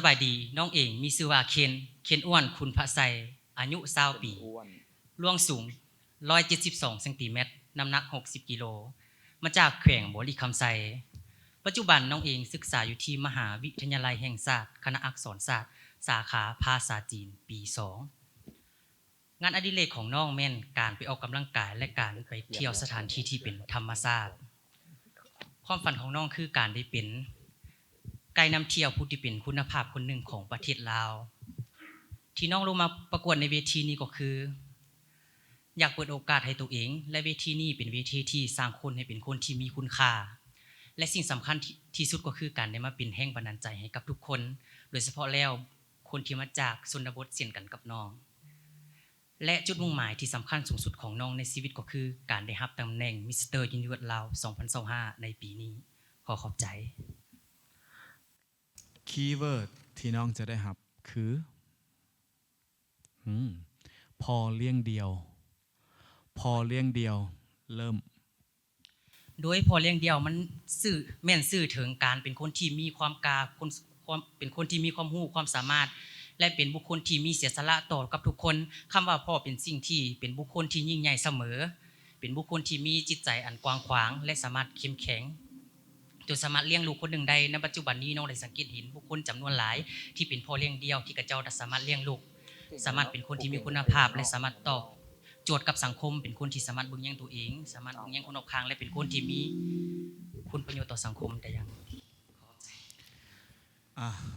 บายดีน้องเองมีชื่อว่าเคนอ้วนคุณพระไสอายุ20 ปีร่วงสูง172 เซนติเมตรน้ำหนัก60 กิโลมาจากแขวงบริคำไซปัจจุบันน้องเองศึกษาอยู่ที่มหาวิทยาลัยแห่งศาสตร์คณะอักษรศาสตร์สาขาภาษาจีนปี2งานอดิเรกของน้องแม่นการไปออกกำลังกายและการไปเที่ยวสถานที่ที่เป็นธรรมชาติความฝันของน้องคือการได้เป็นไกด์นำเที่ยวผู้ที่เป็นคุณภาพคนหนึ่งของประเทศลาวที่น้องลงมาประกวดในเวทีนี้ก็คืออยากเปิดโอกาสให้ตัวเองและเวทีนี้เป็นเวทีที่สร้างคนให้เป็นคนที่มีคุณค่าและสิ่งสำคัญที่สุดก็คือการได้มาเป็นแรงบันดาลใจให้กับทุกคนโดยเฉพาะแล้วคนที่มาจากชนบทเช่นกันกับน้องและจุดมุ่งหมายที่สำคัญสูงสุดของน้องในชีวิตก็คือการได้รับตำแหน่งมิสเตอร์ยูนิเวิร์สลาว2025ในปีนี้ขอบใจคีย์เวิร์ดที่น้องจะได้รับคือพอเลี้ยงเดียวเริ่มโดยพอเลี้ยงเดียวมันสื่อแม่นสื่อถึงการเป็นคนที่มีความกล้าเป็นคนที่มีความรู้ความสามารถและเป็นบุคคลที่มีเสียสละต่อกับทุกคนคำว่าพ่อเป็นสิ่งที่เป็นบุคคลที่ยิ่งใหญ่เสมอเป็นบุคคลที่มีจิตใจอันกว้างขวางและสามารถเข้มแข็งจนสามารถเลี้ยงลูกคนหนึ่งได้ในปัจจุบันนี้น้องได้สังเกตเห็นบุคคลจำนวนหลายที่เป็นพ่อเลี้ยงเดียวที่กระเจ้าสามารถเลี้ยงลูกสามารถเป็นคนที่มีคุณภาพและสามารถตอบโจทย์กับสังคมเป็นคนที่สามารถบึงแย่งตัวเองสามารถบึงแย่งคนรอบข้างและเป็นคนที่มีคุณประโยชน์ต่อสังคมแต่ยัง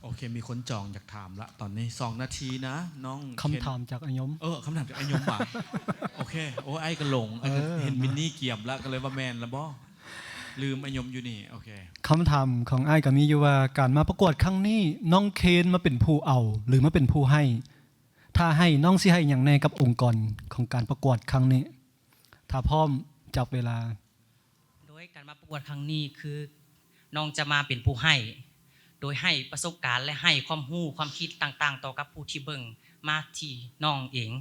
โอเคมีคนจองอยากถามละตอนนี้2 นาทีนะน้องคำถามจากอัยมคำถามจากอัยมป่ะโอเคโอ้ไอ้ก็หลงเห็นมินนี่เกี่ยมแล้วก็เลยว่าแมนแล้วบ่ลืมอัยมอยู่นี่โอเคคำถามของไอ้ก็มีอยู่ว่าการมาประกวดครั้งนี้น้องเคนมาเป็นผู้เอาหรือมาเป็นผู้ให้ถ้าให้น้องสิให้อย่างแน่กับองค์กรของการประกวดครั้งนี้ถ้าพร้อมจับเวลาโดยการมาประกวดครั้งนี้คือน้องจะมาเป็นผู้ให้โดยให้ประสบการณ์และให้ความรู้ความคิดต่างๆต่อกับผู้ที่เบิ่งมาที่น้องเอง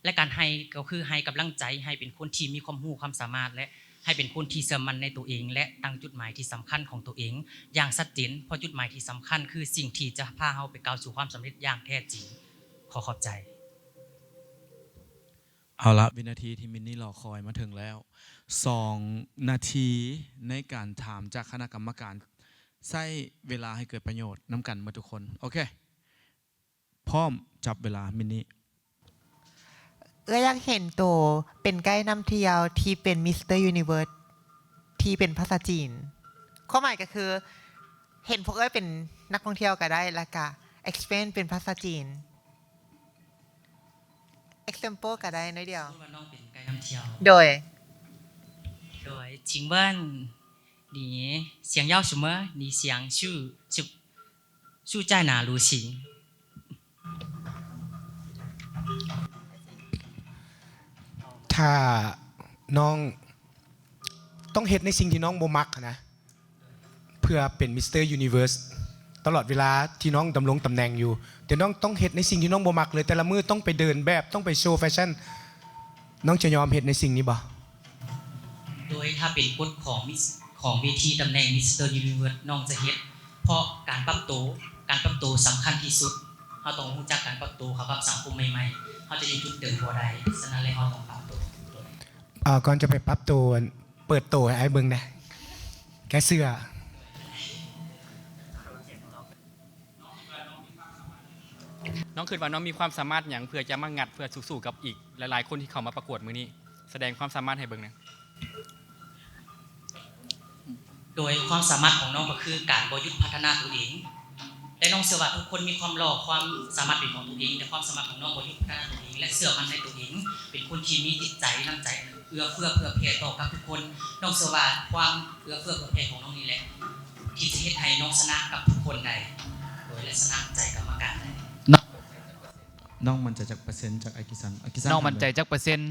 และการให้ก็คือให้กำลังใจให้เป็นคนที่มีความรู้ความสามารถและให้เป็นคนที่เชื่อมั่นในตัวเองและตั้งจุดหมายที่สำคัญของตัวเองอย่างชัดเจนเพราะจุดหมายที่สำคัญคือสิ่งที่จะพาเราไปก้าวสู่ความสำเร็จอย่างแท้จริงขอบใจเอาละวินาทีที่มินนี่รอคอยมาถึงแล้ว2 นาทีในการถามจากคณะกรรมการใช้เวลาให้เกิดประโยชน์น้ำกันมาทุกคนโอเคพร้อมจับเวลามินนี่อยากเห็นตัวเป็นไกด์นำเที่ยวที่เป็นมิสเตอร์ยูนิเวิร์สที่เป็นภาษาจีนข้อหมายก็คือเห็นพวกเป็นนักท่องเที่ยวก็ได้แล้วก็ explain เป็นภาษาจีน example ก็ได้น้อยเดียวน้องเป็นไกด์นำเที่ยวโดย请问你想要什么你想去在哪旅行ถ้าน้องต้องเฮ็ดในสิ่งที่น้องบ่มักนะเพื่อเป็นมิสเตอร์ยูนิเวิร์สตลอดเวลาที่น้องดำรงตำแหน่งอยู่แต่น้องต้องเฮ็ดในสิ่งที่น้องบ่มักเลยแต่ละมื้อต้องไปเดินแบบต้องไปโชว์แฟชั่นน้องจะยอมเฮ็ดในสิ่งนี้บ่โดยถ้าเป็นกฎของเวทีตำแหน่งมิสเตอร์ยูนิเวิร์สน้องจะเฮ็ดเพราะการปรับตัวสำคัญที่สุดเราต้องรู้จักการปรับตัวเข้ากับสังคมใหม่ๆเราจะอยู่จุดเดิมบ่ได้ฉะนั้นเลยเราต้องปรับตัวก่อนจะไปปรับตัวเปิดตัวให้ไอ้เบิ่งนะแกเสื้อน้องคิดว่าน้องมีความสามารถอย่างเพื่อจะมางัดเพื่อสู้กับอีกหลายๆคนที่เข้ามาประกวดมื้อนี้แสดงความสามารถให้เบิ่งนะโดยความสามารถของน้องก็คือการบ่หยุดพัฒนาตัวเองและน้องเชื่อว่าทุกคนมีความหล่อความสามารถเป็นของตัวเองแต่ความสามารถของน้องบ่หยุดพัฒนาตัวเองและเชื่อมั่นในตัวเองเป็นคนที่มีจิตใจน้ำใจเอื้อเฟื้อเผื่อแผ่ต่อกับทุกคนน้องเชื่อว่าความเอื้อเฟื้อเผื่อแผ่ของน้องนี่แหละที่จะเฮ็ดให้น้องชนะกับทุกคนได้โดยและชนะใจกรรมการได้น้องมันจะจากเปอร์เซ็นต์จากอากิซันน้องมันใจจากเปอร์เซ็นต์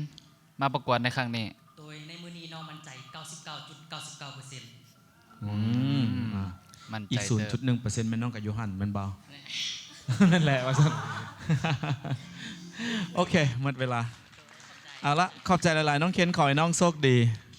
มาประกวดในครั้งนี้โดยในมื้อนี้น้องมันใจ 99.99% มันอีก 0.1% แม่น้องกับโยฮันมันเบานั่นแหละว่าซั่นโอเคหมดเวลาเอาละขอบใจหลายๆน้องเคนขอให้น้องโชคดี